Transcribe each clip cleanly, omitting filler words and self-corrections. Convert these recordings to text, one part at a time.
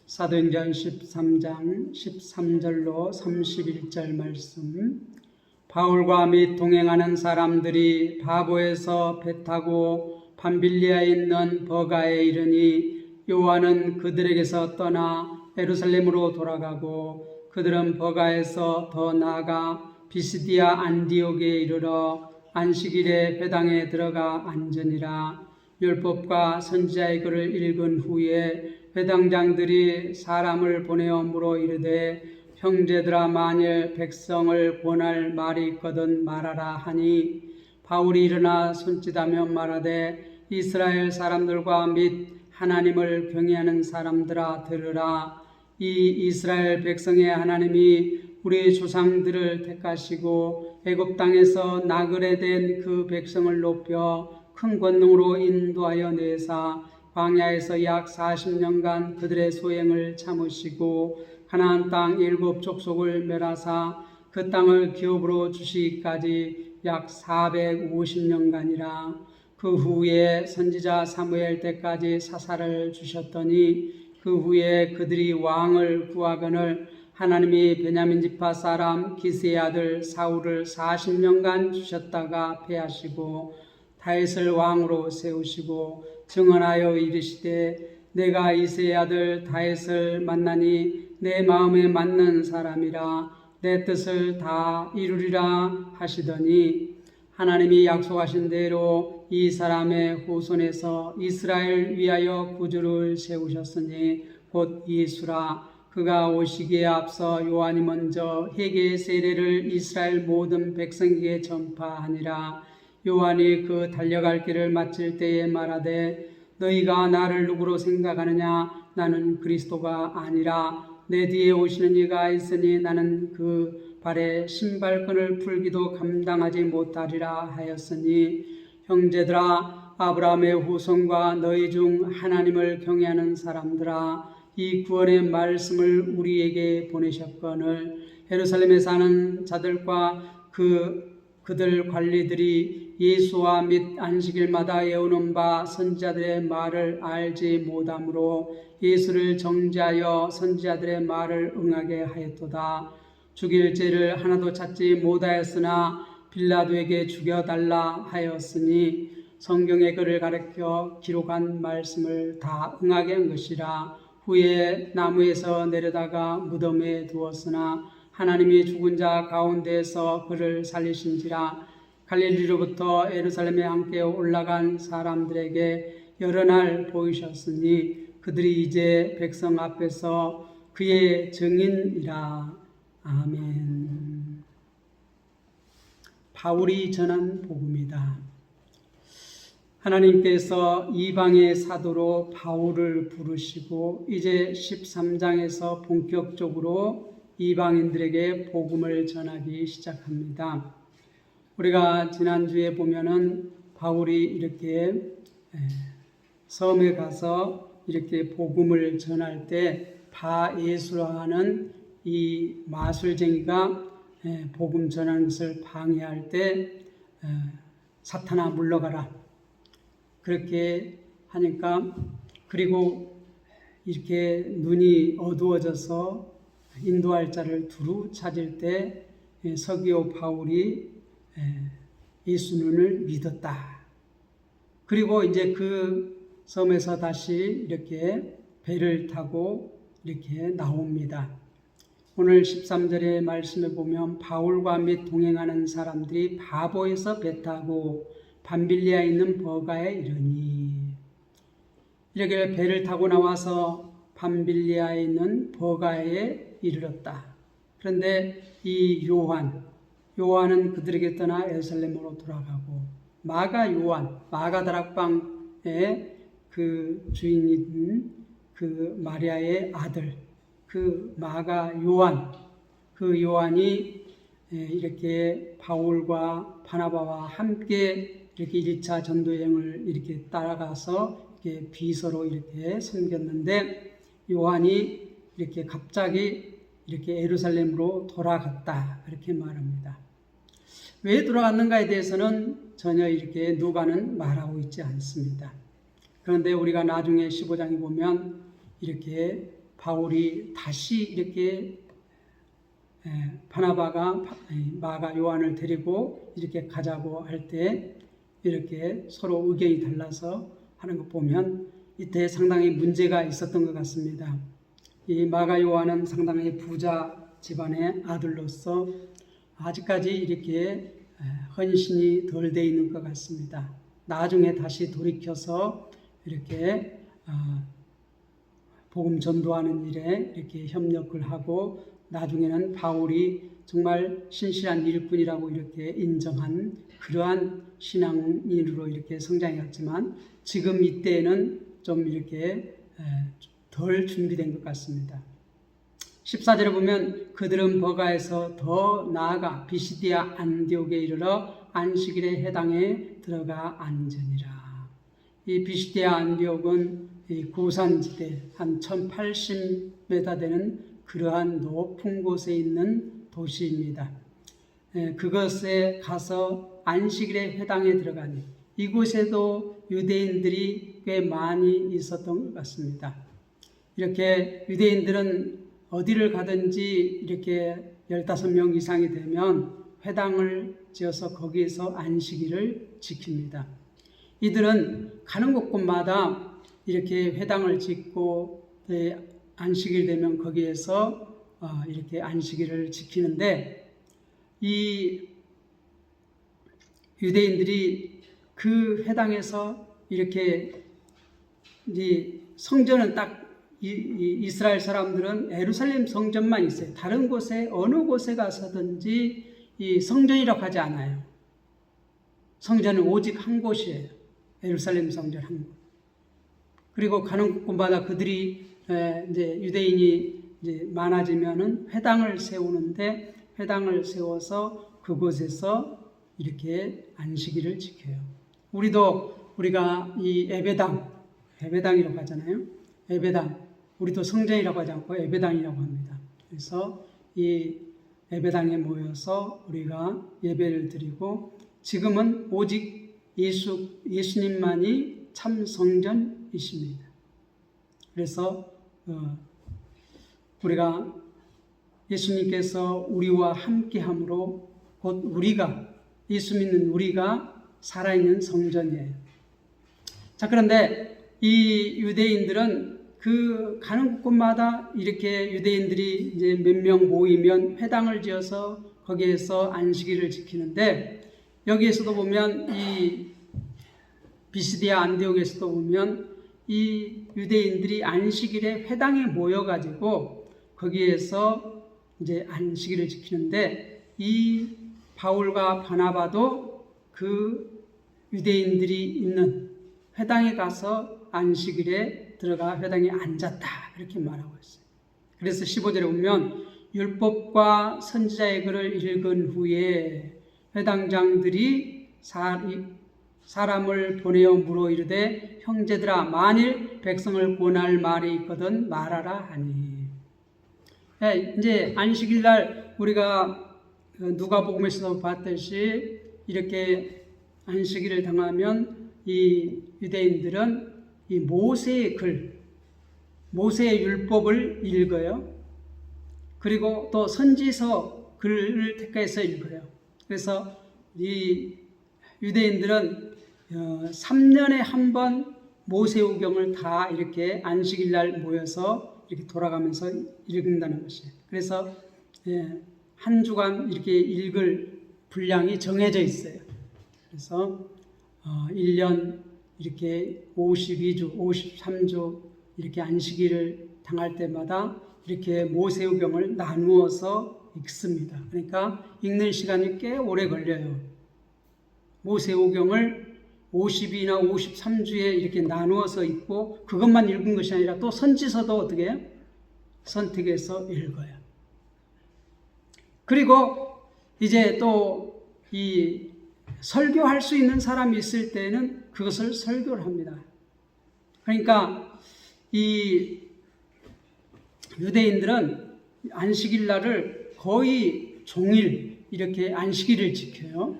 사도행전 13장 13절로 31절 말씀. 바울과 및 동행하는 사람들이 바보에서 배 타고 밤빌리아에 있는 버가에 이르니 요한은 그들에게서 떠나 예루살렘으로 돌아가고 그들은 버가에서 더 나아가 비시디아 안디옥에 이르러 안식일에 회당에 들어가 앉으니라. 율법과 선지자의 글을 읽은 후에 회당장들이 사람을 보내어 물어 이르되 형제들아, 만일 백성을 권할 말이 있거든 말하라 하니 바울이 일어나 손짓하며 말하되 이스라엘 사람들과 및 하나님을 경외하는 사람들아 들으라. 이 이스라엘 백성의 하나님이 우리 조상들을 택하시고 애굽 땅에서 나그네 된 그 백성을 높여 큰 권능으로 인도하여 내사 광야에서 약 40년간 그들의 소행을 참으시고 가나안 땅 7 족속을 멸하사 그 땅을 기업으로 주시기까지 약 450년간이라. 그 후에 선지자 사무엘 때까지 사사를 주셨더니 그 후에 그들이 왕을 구하거늘 하나님이 베냐민 지파 사람 기스의 아들 사울을 40년간 주셨다가 패하시고 다윗을 왕으로 세우시고 증언하여 이르시되 내가 이새의 아들 다윗을 만나니 내 마음에 맞는 사람이라 내 뜻을 다 이루리라 하시더니 하나님이 약속하신 대로 이 사람의 후손에서 이스라엘 위하여 구주를 세우셨으니 곧 예수라. 그가 오시기에 앞서 요한이 먼저 회개의 세례를 이스라엘 모든 백성에게 전파하니라. 요한이 그 달려갈 길을 마칠 때에 말하되 너희가 나를 누구로 생각하느냐? 나는 그리스도가 아니라 내 뒤에 오시는 이가 있으니 나는 그 발에 신발끈을 풀기도 감당하지 못하리라 하였으니 형제들아, 아브라함의 후손과 너희 중 하나님을 경외하는 사람들아, 이 구원의 말씀을 우리에게 보내셨거늘 예루살렘에 사는 자들과 그들 관리들이 예수와 및 안식일마다 외우는 바 선지자들의 말을 알지 못하므로 예수를 정죄하여 선지자들의 말을 응하게 하였도다. 죽일 죄를 하나도 찾지 못하였으나 빌라도에게 죽여달라 하였으니 성경의 글을 가르쳐 기록한 말씀을 다 응하게 한 것이라. 후에 나무에서 내려다가 무덤에 두었으나 하나님이 죽은 자 가운데에서 그를 살리신지라. 갈릴리로부터 예루살렘에 함께 올라간 사람들에게 여러 날 보이셨으니 그들이 이제 백성 앞에서 그의 증인이라. 아멘. 바울이 전한 복음이다. 하나님께서 이방의 사도로 바울을 부르시고 이제 13장에서 본격적으로 이방인들에게 복음을 전하기 시작합니다. 우리가 지난주에 보면은 바울이 이렇게 섬에 가서 이렇게 복음을 전할 때 바예수라 하는 이 마술쟁이가 복음 전하는 것을 방해할 때 사탄아 물러가라 그렇게 하니까, 그리고 이렇게 눈이 어두워져서 인도할 자를 두루 찾을 때 서기오 바울이 예수 눈을 믿었다. 그리고 이제 그 섬에서 다시 이렇게 배를 타고 이렇게 나옵니다. 오늘 13절의 말씀에 보면 바울과 및 동행하는 사람들이 바보에서 배 타고 밤빌리아에 있는 버가에 이르니, 이렇게 배를 타고 나와서 밤빌리아에 있는 버가에 이르렀다. 그런데 이 요한은 그들에게 떠나 예루살렘으로 돌아가고, 마가 다락방의 그 주인인 그 마리아의 아들, 그 마가 요한, 그 요한이 이렇게 바울과 바나바와 함께 이렇게 1차 전도여행을 이렇게 따라가서 이렇게 비서로 이렇게 섬겼는데, 요한이 이렇게 갑자기 이렇게 예루살렘으로 돌아갔다, 그렇게 말합니다. 왜 돌아갔는가에 대해서는 전혀 이렇게 누가는 말하고 있지 않습니다. 그런데 우리가 나중에 15장에 보면 이렇게 바울이 다시 이렇게 바나바가 마가 요한을 데리고 이렇게 가자고 할 때 이렇게 서로 의견이 달라서 하는 것 보면 이때 상당히 문제가 있었던 것 같습니다. 이 마가 요한은 상당히 부자 집안의 아들로서 아직까지 이렇게 헌신이 덜 돼 있는 것 같습니다. 나중에 다시 돌이켜서 이렇게 복음 전도하는 일에 이렇게 협력을 하고 나중에는 바울이 정말 신실한 일꾼이라고 이렇게 인정한 그러한 신앙인으로 이렇게 성장해 갔지만 지금 이때는 좀 이렇게 덜 준비된 것 같습니다. 14절에 보면 그들은 버가에서 더 나아가 비시디아 안디옥에 이르러 안식일의 해당에 들어가 앉으니라. 이 비시디아 안디옥은 이 고산지대 한 1080m 되는 그러한 높은 곳에 있는 도시입니다. 그것에 가서 안식일의 회당에 들어가니 이곳에도 유대인들이 꽤 많이 있었던 것 같습니다. 이렇게 유대인들은 어디를 가든지 이렇게 15명 이상이 되면 회당을 지어서 거기에서 안식일을 지킵니다. 이들은 가는 곳곳마다 이렇게 회당을 짓고 안식일 되면 거기에서 이렇게 안식일을 지키는데 이 유대인들이 그 회당에서 이렇게 성전은 딱 이스라엘 사람들은 예루살렘 성전만 있어요. 다른 곳에 어느 곳에 가서든지 이 성전이라고 하지 않아요. 성전은 오직 한 곳이에요. 예루살렘 성전 한 곳. 그리고 가는 곳마다 그들이 이제 유대인이 이제 많아지면은 회당을 세우는데 회당을 세워서 그곳에서 이렇게 안식일을 지켜요. 우리가 이 예배당이라고 하잖아요. 예배당. 우리도 성전이라고 하지 않고 예배당이라고 합니다. 그래서 이 예배당에 모여서 우리가 예배를 드리고 지금은 오직 예수님만이 참 성전이십니다. 그래서 우리가 예수님께서 우리와 함께함으로 곧 우리가 예수 믿는 우리가 살아있는 성전이에요. 자, 그런데 이 유대인들은 그 가는 곳마다 이렇게 유대인들이 이제 몇 명 모이면 회당을 지어서 거기에서 안식일을 지키는데 여기에서도 보면 이 비시디아 안디옥에서도 보면 이 유대인들이 안식일에 회당에 모여가지고 거기에서 이제 안식일을 지키는데 이 바울과 바나바도 그 유대인들이 있는 회당에 가서 안식일에 들어가 회당에 앉았다 이렇게 말하고 있어요. 그래서 15절에 보면 율법과 선지자의 글을 읽은 후에 회당장들이 사람을 보내어 물어 이르되 형제들아 만일 백성을 권할 말이 있거든 말하라 하니. 이제 안식일 날 우리가 누가복음에서도 봤듯이 이렇게 안식일을 당하면 이 유대인들은 이 모세의 모세의 율법을 읽어요. 그리고 또 선지서 글을 택해서 읽어요. 그래서 이 유대인들은 3년에 한 번 모세오경을 다 이렇게 안식일 날 모여서 이렇게 돌아가면서 읽는다는 것이에요. 그래서 한 주간 이렇게 읽을 분량이 정해져 있어요. 그래서 1년 이렇게 52주, 53주 이렇게 안식일을 당할 때마다 이렇게 모세오경을 나누어서 읽습니다. 그러니까 읽는 시간이 꽤 오래 걸려요. 모세오경을 50이나 53주에 이렇게 나누어서 읽고 그것만 읽은 것이 아니라 또 선지서도 어떻게 해요? 선택해서 읽어요. 그리고 이제 또 이 설교할 수 있는 사람이 있을 때는 그것을 설교를 합니다. 그러니까 이 유대인들은 안식일 날을 거의 종일 이렇게 안식일을 지켜요.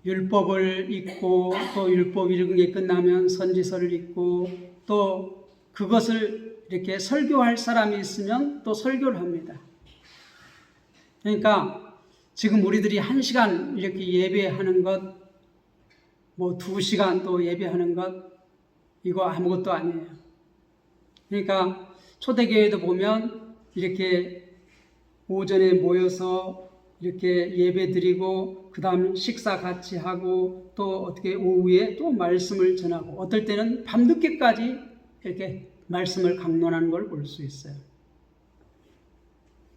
율법을 읽고 또 율법 읽은 게 끝나면 선지서를 읽고 또 그것을 이렇게 설교할 사람이 있으면 또 설교를 합니다. 그러니까 지금 우리들이 1시간 이렇게 예배하는 것, 뭐 2시간 또 예배하는 것, 이거 아무것도 아니에요. 그러니까 초대교회도 보면 이렇게 오전에 모여서 이렇게 예배 드리고 그 다음 식사 같이 하고 또 어떻게 오후에 또 말씀을 전하고 어떨 때는 밤늦게까지 이렇게 말씀을 강론하는 걸 볼 수 있어요.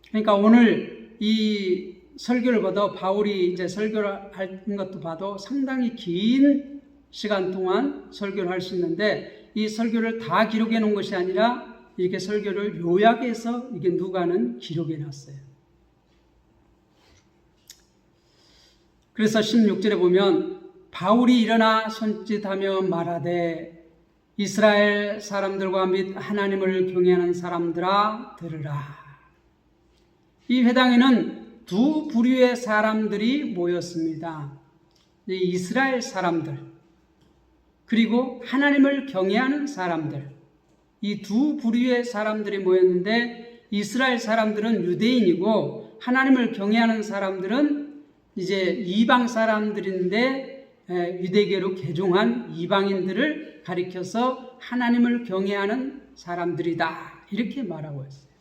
그러니까 오늘 이 설교를 봐도 바울이 이제 설교를 한 것도 봐도 상당히 긴 시간 동안 설교를 할 수 있는데 이 설교를 다 기록해 놓은 것이 아니라 이렇게 설교를 요약해서 이게 누가는 기록해 놨어요. 그래서 16절에 보면 바울이 일어나 손짓하며 말하되 이스라엘 사람들과 및 하나님을 경외하는 사람들아 들으라. 이 회당에는 두 부류의 사람들이 모였습니다. 이스라엘 사람들 그리고 하나님을 경외하는 사람들, 이 두 부류의 사람들이 모였는데 이스라엘 사람들은 유대인이고 하나님을 경외하는 사람들은 이제 이방 사람들인데 유대교로 개종한 이방인들을 가리켜서 하나님을 경외하는 사람들이다 이렇게 말하고 있어요.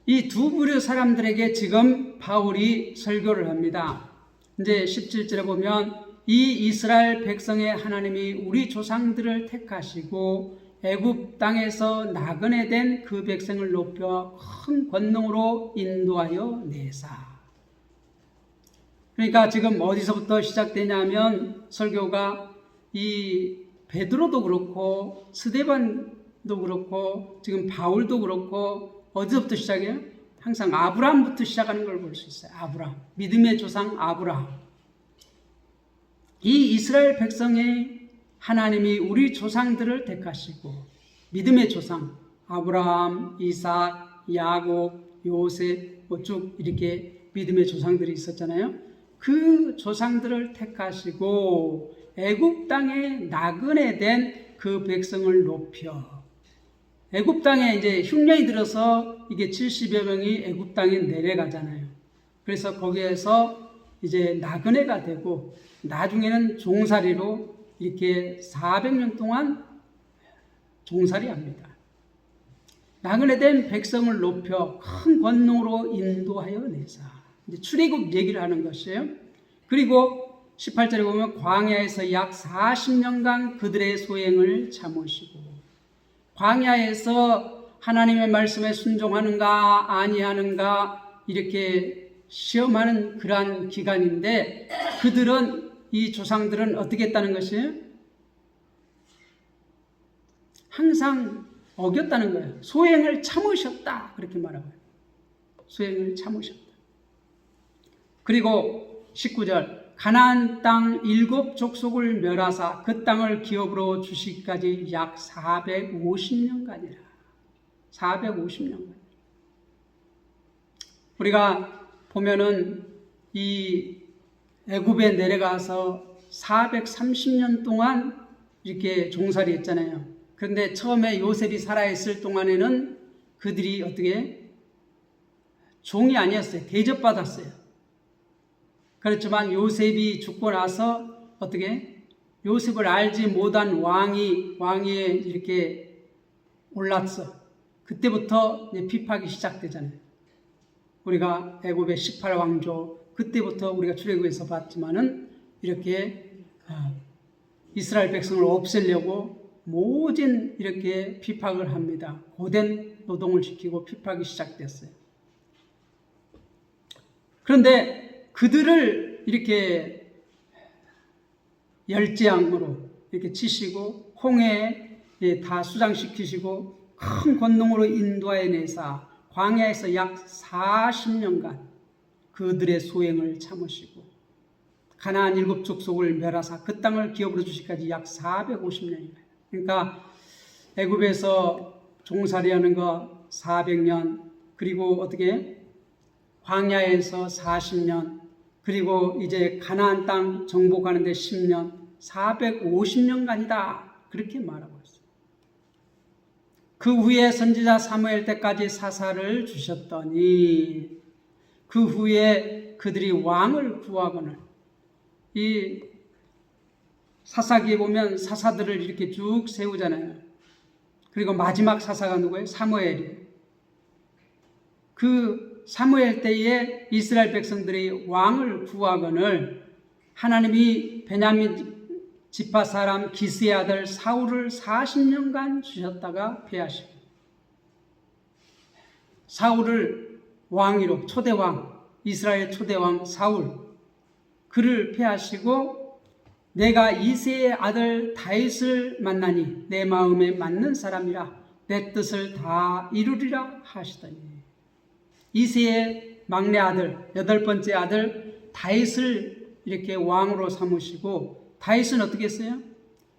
이 두 부류 사람들에게 지금 바울이 설교를 합니다. 이제 17절에 보면 이 이스라엘 백성의 하나님이 우리 조상들을 택하시고 애굽 땅에서 나그네 된 그 백성을 높여 큰 권능으로 인도하여 내사. 그러니까 지금 어디서부터 시작되냐면 설교가 이 베드로도 그렇고 스데반도 그렇고 지금 바울도 그렇고 어디서부터 시작해요? 항상 아브라함부터 시작하는 걸 볼 수 있어요. 아브라함, 믿음의 조상 아브라함. 이 이스라엘 백성의 하나님이 우리 조상들을 택하시고 믿음의 조상 아브라함, 이삭, 야곱, 요셉 쭉 이렇게 믿음의 조상들이 있었잖아요. 그 조상들을 택하시고 애굽 땅에 나그네 된 그 백성을 높여 애굽 땅에 이제 흉년이 들어서 이게 70여 명이 애굽 땅에 내려가잖아요. 그래서 거기에서 이제 나그네가 되고 나중에는 종살이로 이렇게 400년 동안 종살이 합니다. 나그네 된 백성을 높여 큰 권능으로 인도하여 내사. 이제 출애굽 얘기를 하는 것이에요. 그리고 18절에 보면 광야에서 약 40년간 그들의 소행을 참으시고 광야에서 하나님의 말씀에 순종하는가 아니하는가 이렇게 시험하는 그러한 기간인데 그들은 이 조상들은 어떻게 했다는 것이에요? 항상 어겼다는 거예요. 소행을 참으셨다 그렇게 말하고요. 소행을 참으셨다. 그리고 19절 가나안 땅 7 족속을 멸하사 그 땅을 기업으로 주시기까지 약 450년간이라. 450년간. 우리가 보면은 이 애굽에 내려가서 430년 동안 이렇게 종살이 했잖아요. 그런데 처음에 요셉이 살아있을 동안에는 그들이 어떻게 종이 아니었어요. 대접받았어요. 그렇지만 요셉이 죽고 나서 어떻게 요셉을 알지 못한 왕위에 이렇게 올랐어. 그때부터 이제 비박이 시작되잖아요. 우리가 애굽의 18왕조 그때부터 우리가 출애굽에서 봤지만은 이렇게 이스라엘 백성을 없애려고 모진 이렇게 비박을 합니다. 고된 노동을 시키고 비박이 시작됐어요. 그런데 그들을 이렇게 열재앙으로 이렇게 치시고 홍해에 다 수장시키시고 큰 권능으로 인도하여 내사 광야에서 약 40년간 그들의 소행을 참으시고 가나안 7 족속을 멸하사 그 땅을 기업으로 주시기까지 약 450년이에요. 그러니까 애굽에서 종살이하는 거 400년 그리고 어떻게 광야에서 40년 그리고 이제 가나안 땅 정복하는 데 10년 450년간이다 그렇게 말하고 있어요. 그 후에 선지자 사무엘 때까지 사사를 주셨더니 그 후에 그들이 왕을 구하거늘. 이 사사기에 보면 사사들을 이렇게 쭉 세우잖아요. 그리고 마지막 사사가 누구예요? 사무엘이에요. 그 사무엘 때에 이스라엘 백성들이 왕을 구하거늘 하나님이 베냐민 지파 사람 기스의 아들 사울을 40년간 주셨다가 패하시고, 사울을 왕위로, 초대왕, 이스라엘 초대왕 사울, 그를 패하시고 내가 이새의 아들 다윗을 만나니 내 마음에 맞는 사람이라 내 뜻을 다 이루리라 하시더니, 이새의 막내 아들, 8번째 아들 다윗을 이렇게 왕으로 삼으시고, 다윗은 어떻게 했어요?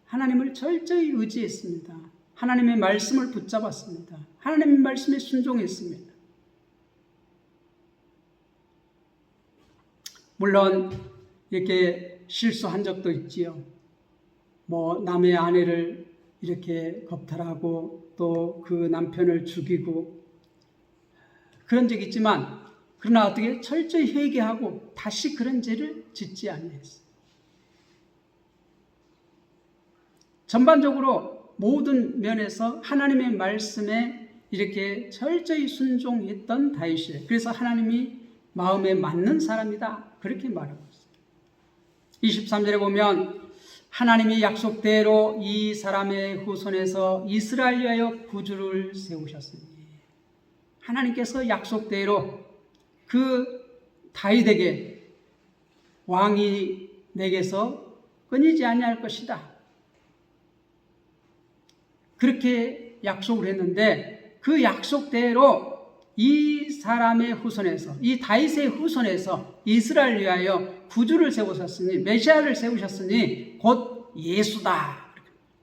하나님을 철저히 의지했습니다. 하나님의 말씀을 붙잡았습니다. 하나님의 말씀에 순종했습니다. 물론 이렇게 실수한 적도 있지요. 남의 아내를 이렇게 겁탈하고 또 그 남편을 죽이고 그런 적이 있지만, 그러나 어떻게 철저히 회개하고 다시 그런 죄를 짓지 아니했어요. 전반적으로 모든 면에서 하나님의 말씀에 이렇게 철저히 순종했던 다윗이에요. 그래서 하나님이 마음에 맞는 사람이다, 그렇게 말하고 있어요. 23절에 보면 하나님이 약속대로 이 사람의 후손에서 이스라엘 위하여 구주를 세우셨으니, 하나님께서 약속대로 그 다윗에게 왕이 내게서 끊이지 아니할 것이다, 그렇게 약속을 했는데, 그 약속대로 이 사람의 후손에서, 이 다윗의 후손에서 이스라엘 위하여 구주를 세우셨으니, 메시아를 세우셨으니 곧 예수다.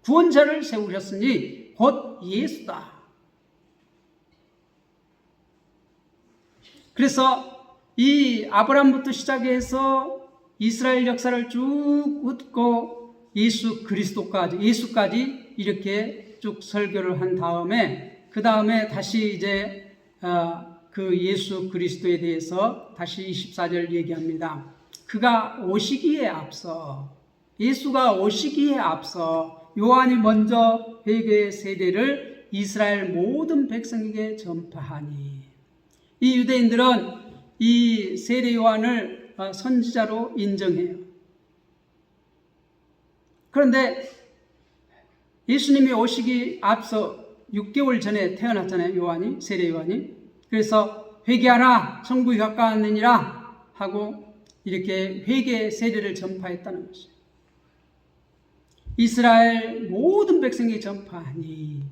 구원자를 세우셨으니 곧 예수다. 그래서 이 아브라함부터 시작해서 이스라엘 역사를 쭉 훑고 예수까지 이렇게 쭉 설교를 한 다음에, 그 다음에 다시 이제 그 예수 그리스도에 대해서 다시 24절 얘기합니다. 그가 오시기에 앞서, 예수가 오시기에 앞서 요한이 먼저 회개의 세례를 이스라엘 모든 백성에게 전파하니, 이 유대인들은 이 세례 요한을 선지자로 인정해요. 그런데 예수님이 오시기 앞서 6개월 전에 태어났잖아요, 요한이, 세례 요한이. 그래서 회개하라, 천국이 가까웠느니라 하고 이렇게 회개 세례를 전파했다는 것이에요. 이스라엘 모든 백성이 전파하니,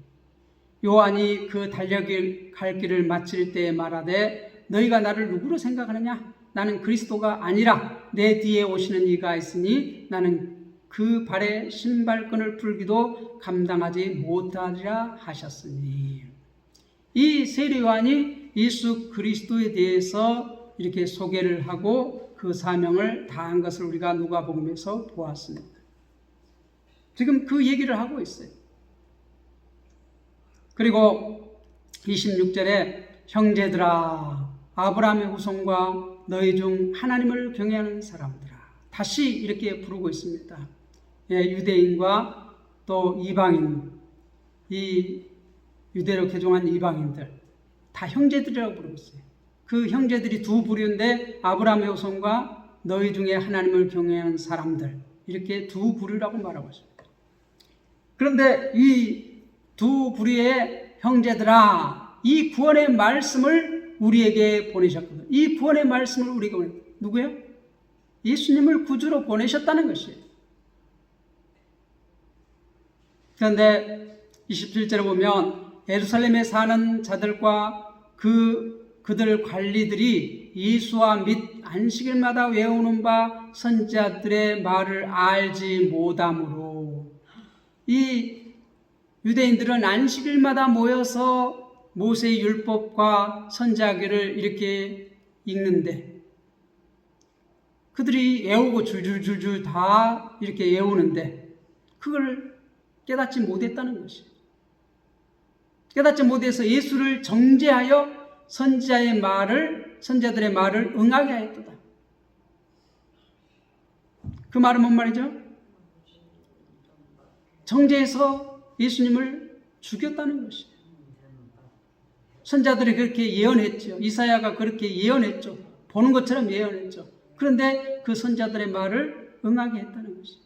요한이 그 갈 길을 마칠 때에 말하되 너희가 나를 누구로 생각하느냐? 나는 그리스도가 아니라 내 뒤에 오시는 이가 있으니 나는 그 발에 신발끈을 풀기도 감당하지 못하리라 하셨으니, 이 세례 요한이 예수 그리스도에 대해서 이렇게 소개를 하고 그 사명을 다한 것을 우리가 누가복음에서 보았습니다. 지금 그 얘기를 하고 있어요. 그리고 26절에 형제들아, 아브라함의 후손과 너희 중 하나님을 경외하는 사람들아, 다시 이렇게 부르고 있습니다. 유대인과 또 이방인, 이 유대로 개종한 이방인들 다 형제들이라고 부르고 있어요. 그 형제들이 두 부류인데, 아브라함의 후손과 너희 중에 하나님을 경외하는 사람들, 이렇게 두 부류라고 말하고 있습니다. 그런데 이 두 부류의 형제들아, 이 구원의 말씀을 우리에게 보내셨거든요. 이 구원의 말씀을 우리에게 누구예요? 예수님을 구주로 보내셨다는 것이에요. 그런데 27절에 보면 예루살렘에 사는 자들과 그들 관리들이 예수와 및 안식일마다 외우는 바 선지자들의 말을 알지 못하므로, 이 유대인들은 안식일마다 모여서 모세의 율법과 선지자기를 이렇게 읽는데, 그들이 외우고 줄줄줄줄 다 이렇게 외우는데 그걸 깨닫지 못했다는 것이에요. 깨닫지 못해서 예수를 정죄하여 선지자들의 말을 응하게 하였도다. 그 말은 뭔 말이죠? 정죄해서 예수님을 죽였다는 것이에요. 선자들이 그렇게 예언했죠. 이사야가 그렇게 예언했죠. 보는 것처럼 예언했죠. 그런데 그 선자들의 말을 응하게 했다는 것이에요.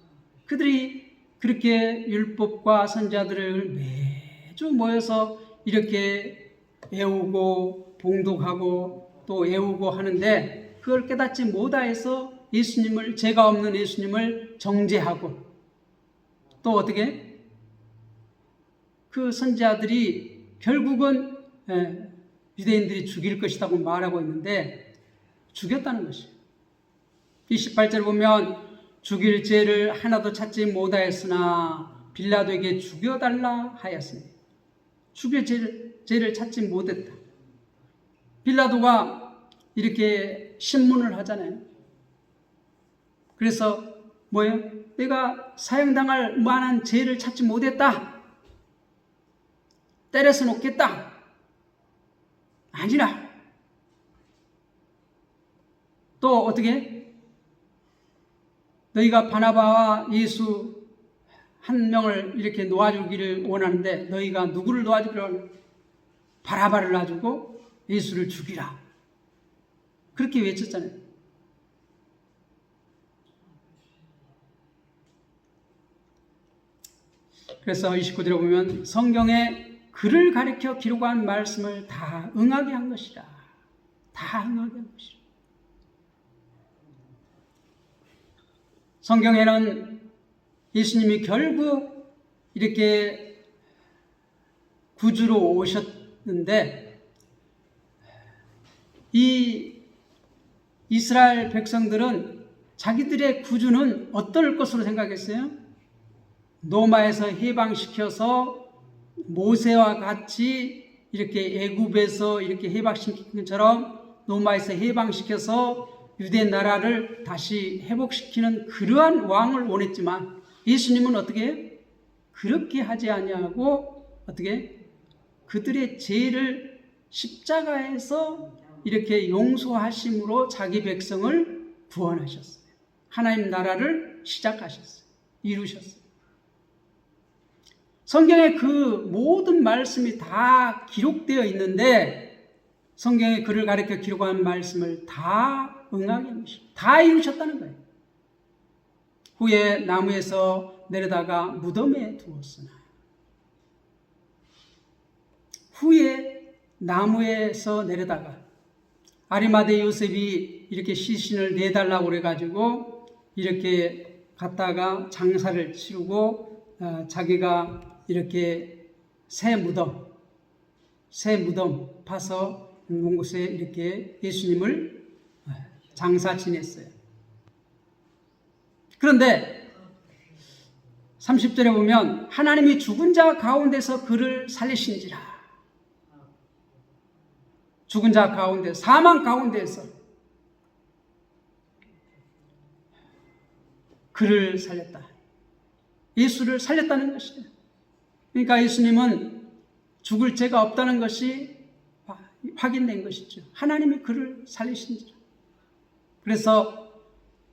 그들이 그렇게 율법과 선자들을 매주 모여서 이렇게 애우고 봉독하고 또 애우고 하는데 그걸 깨닫지 못하여서 예수님을, 죄가 없는 예수님을 정죄하고 또 어떻게 그 선지자들이 결국은 유대인들이 죽일 것이라고 말하고 있는데 죽였다는 것이에요. 28절 보면 죽일 죄를 하나도 찾지 못하였으나 빌라도에게 죽여달라 하였습니다. 죽일 죄를 찾지 못했다. 빌라도가 이렇게 신문을 하잖아요. 그래서 뭐예요? 내가 사형당할 만한 죄를 찾지 못했다. 때려서 놓겠다. 아니라. 또 어떻게? 너희가 바나바와 예수 한 명을 이렇게 놓아주기를 원하는데 너희가 누구를 놓아주기를 원하는데 바나바를 놔주고 예수를 죽이라. 그렇게 외쳤잖아요. 그래서 29절에 보면 성경에 그를 가리켜 기록한 말씀을 다 응하게 한 것이라. 다 응하게 한 것이라. 성경에는 예수님이 결국 이렇게 구주로 오셨는데 이 이스라엘 백성들은 자기들의 구주는 어떨 것으로 생각했어요? 로마에서 해방시켜서 모세와 같이 이렇게 애굽에서 이렇게 해방시킨 것처럼 로마에서 해방시켜서 유대 나라를 다시 회복시키는 그러한 왕을 원했지만 예수님은 어떻게 그렇게 하지 아니하고 어떻게 그들의 죄를 십자가에서 이렇게 용서하심으로 자기 백성을 구원하셨어요. 하나님 나라를 시작하셨어요. 이루셨어요. 성경에 그 모든 말씀이 다 기록되어 있는데 성경에 그를 가리켜 기록한 말씀을 다 응하게 한 것입니다. 다 이루셨다는 거예요. 후에 나무에서 내려다가 무덤에 두었으나 후에 나무에서 내려다가 아리마대 요셉이 이렇게 시신을 내달라고 그래가지고 이렇게 갔다가 장사를 치르고 자기가 이렇게 새 무덤 파서 있는 곳에 이렇게 예수님을 장사 지냈어요. 그런데 30절에 보면 하나님이 죽은 자 가운데서 그를 살리신지라. 죽은 자 가운데, 사망 가운데서 그를 살렸다. 예수를 살렸다는 것이에요. 그러니까 예수님은 죽을 죄가 없다는 것이 확인된 것이죠. 하나님이 그를 살리신지라. 그래서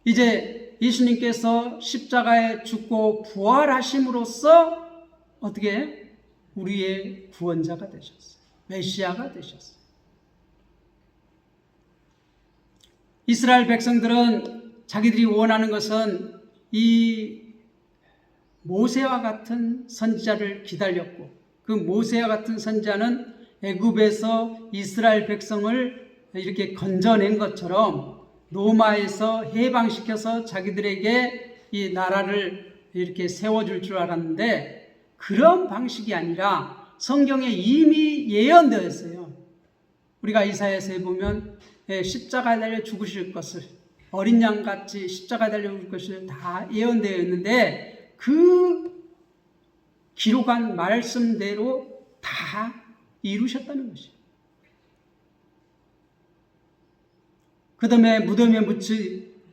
이제 예수님께서 십자가에 죽고 부활하심으로써 어떻게 우리의 구원자가 되셨어요. 메시아가 되셨어요. 이스라엘 백성들은 자기들이 원하는 것은 이 모세와 같은 선지자를 기다렸고 그 모세와 같은 선지자는 애굽에서 이스라엘 백성을 이렇게 건져낸 것처럼 로마에서 해방시켜서 자기들에게 이 나라를 이렇게 세워줄 줄 알았는데 그런 방식이 아니라 성경에 이미 예언되어 있어요. 우리가 이사야서에 보면 십자가에 달려 죽으실 것을 어린 양같이 십자가에 달려 죽을 것을 다 예언되어 있는데 그 기록한 말씀대로 다 이루셨다는 것이에요. 그 다음에 무덤에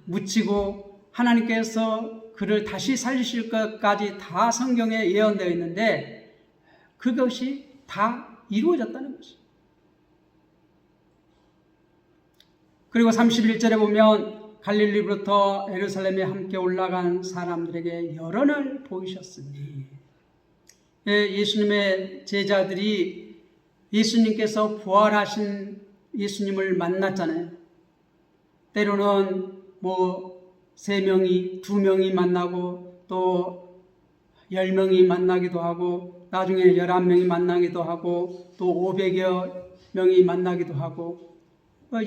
묻히고 하나님께서 그를 다시 살리실 것까지 다 성경에 예언되어 있는데 그것이 다 이루어졌다는 것이죠. 그리고 31절에 보면 갈릴리부터 예루살렘에 함께 올라간 사람들에게 여러 날 보이셨으니, 예수님의 제자들이 예수님께서 부활하신 예수님을 만났잖아요. 때로는 3명이, 2명이 만나고 또 10명이 만나기도 하고 나중에 11명이 만나기도 하고 또 500여 명이 만나기도 하고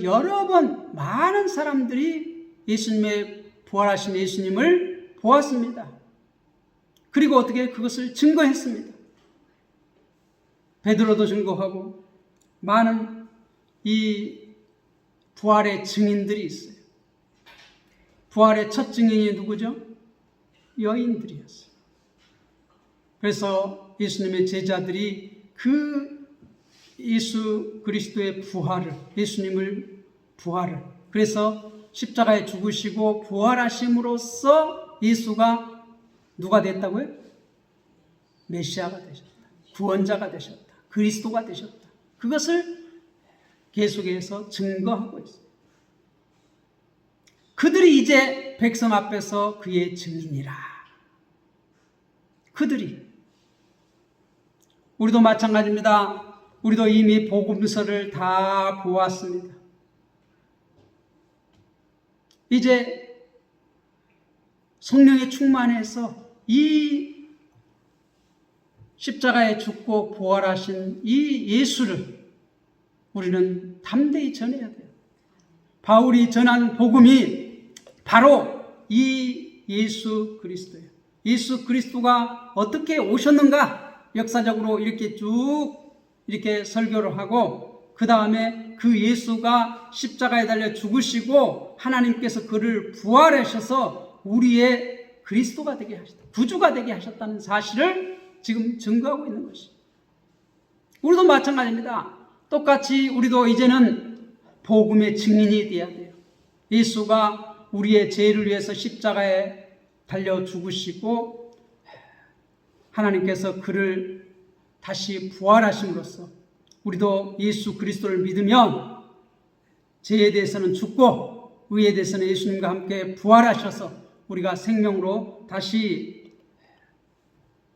여러 번 많은 사람들이 예수님의 부활하신 예수님을 보았습니다. 그리고 어떻게 그것을 증거했습니다. 베드로도 증거하고 많은 이 부활의 증인들이 있어요. 부활의 첫 증인이 누구죠? 여인들이었어요. 그래서 예수님의 제자들이 그 예수 그리스도의 부활을, 예수님을 부활을, 그래서 십자가에 죽으시고 부활하심으로써 예수가 누가 됐다고요? 메시아가 되셨다. 구원자가 되셨다. 그리스도가 되셨다. 그것을 계속해서 증거하고 있어요. 그들이 이제 백성 앞에서 그의 증인이라. 그들이. 우리도 마찬가지입니다. 우리도 이미 복음서를 다 보았습니다. 이제 성령의 충만해서 이 십자가에 죽고 부활하신 이 예수를 우리는 담대히 전해야 돼요. 바울이 전한 복음이 바로 이 예수 그리스도예요. 예수 그리스도가 어떻게 오셨는가 역사적으로 이렇게 쭉 이렇게 설교를 하고 그 다음에 그 예수가 십자가에 달려 죽으시고 하나님께서 그를 부활하셔서 우리의 그리스도가 되게 하셨다. 구주가 되게 하셨다는 사실을 지금 증거하고 있는 것이죠. 우리도 마찬가지입니다. 똑같이 우리도 이제는 복음의 증인이 되어야 돼요. 예수가 우리의 죄를 위해서 십자가에 달려 죽으시고 하나님께서 그를 다시 부활하심으로써 우리도 예수 그리스도를 믿으면 죄에 대해서는 죽고 의에 대해서는 예수님과 함께 부활하셔서 우리가 생명으로 다시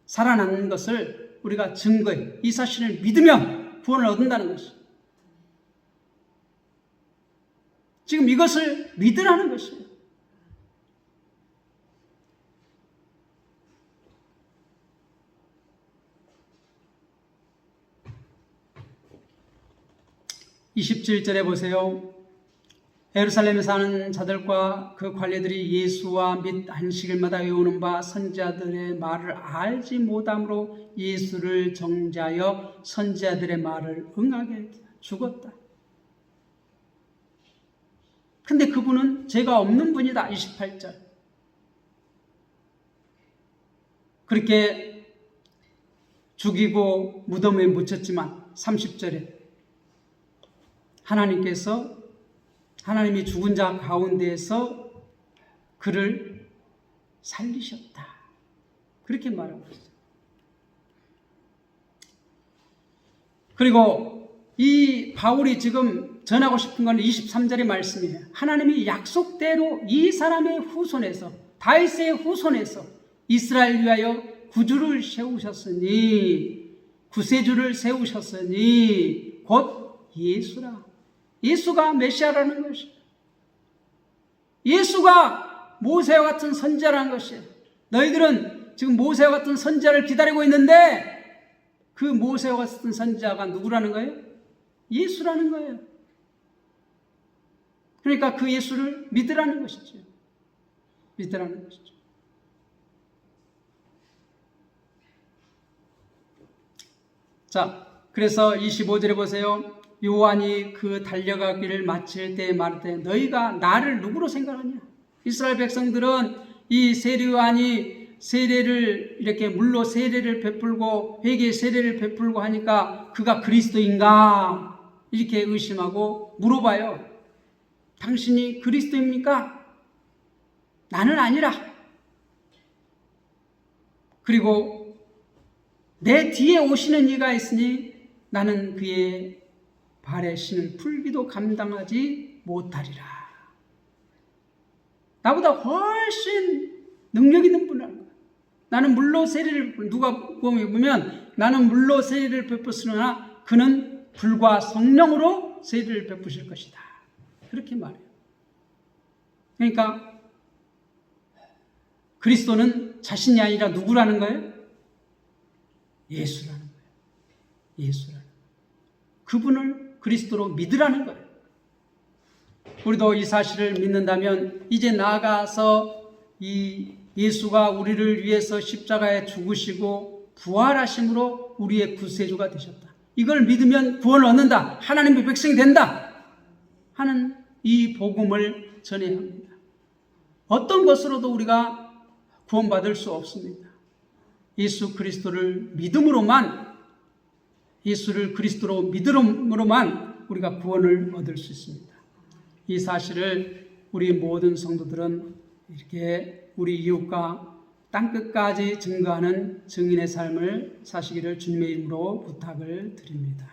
살아나는 것을 우리가 증거해 이 사실을 믿으면 구원을 얻는다는 것이죠. 지금 이것을 믿으라는 것이에요. (27절에) 보세요. 예루살렘에 사는 자들과 그 관리들이 예수와 및 안식일마다 외우는 바 선지자들의 말을 알지 못함으로 예수를 정죄하여 선지자들의 말을 응하게 죽었다. 근데 그분은 죄가 없는 분이다. 28절. 그렇게 죽이고 무덤에 묻혔지만 30절에 하나님이 죽은 자 가운데에서 그를 살리셨다. 그렇게 말하고 있어요. 그리고 이 바울이 지금 전하고 싶은 건 23절의 말씀이에요. 하나님이 약속대로 이 사람의 후손에서, 다윗의 후손에서 이스라엘 위하여 구주를 세우셨으니, 구세주를 세우셨으니 곧 예수라. 예수가 메시아라는 것이에요. 예수가 모세와 같은 선지자라는 것이에요. 너희들은 지금 모세와 같은 선지자를 기다리고 있는데 그 모세와 같은 선지자가 누구라는 거예요? 예수라는 거예요. 그러니까 그 예수를 믿으라는 것이죠. 믿으라는 것이죠. 자, 그래서 25절에 보세요. 요한이 그 달려가기를 마칠 때 말할 때 너희가 나를 누구로 생각하냐? 이스라엘 백성들은 이 세례 요한이 세례를 이렇게 물로 세례를 베풀고 회개 세례를 베풀고 하니까 그가 그리스도인가? 이렇게 의심하고 물어봐요. 당신이 그리스도입니까? 나는 아니라. 그리고 내 뒤에 오시는 이가 있으니 나는 그의 발에 신을 풀기도 감당하지 못하리라. 나보다 훨씬 능력 있는 분이라는 거예요. 나는 물로 세례를, 누가 보면 나는 물로 세례를 베푸으나 그는 불과 성령으로 세례를 베푸실 것이다. 그렇게 말해요. 그러니까 그리스도는 자신이 아니라 누구라는 거예요? 예수라는 거예요. 예수라는 거예요. 그분을 그리스도로 믿으라는 거예요. 우리도 이 사실을 믿는다면 이제 나아가서 이 예수가 우리를 위해서 십자가에 죽으시고 부활하심으로 우리의 구세주가 되셨다. 이걸 믿으면 구원을 얻는다. 하나님의 백성이 된다. 하는 이 복음을 전해야 합니다. 어떤 것으로도 우리가 구원받을 수 없습니다. 예수 그리스도를 믿음으로만, 예수를 그리스도로 믿음으로만 우리가 구원을 얻을 수 있습니다. 이 사실을 우리 모든 성도들은 이렇게 우리 이웃과 땅끝까지 증거하는 증인의 삶을 사시기를 주님의 이름으로 부탁을 드립니다.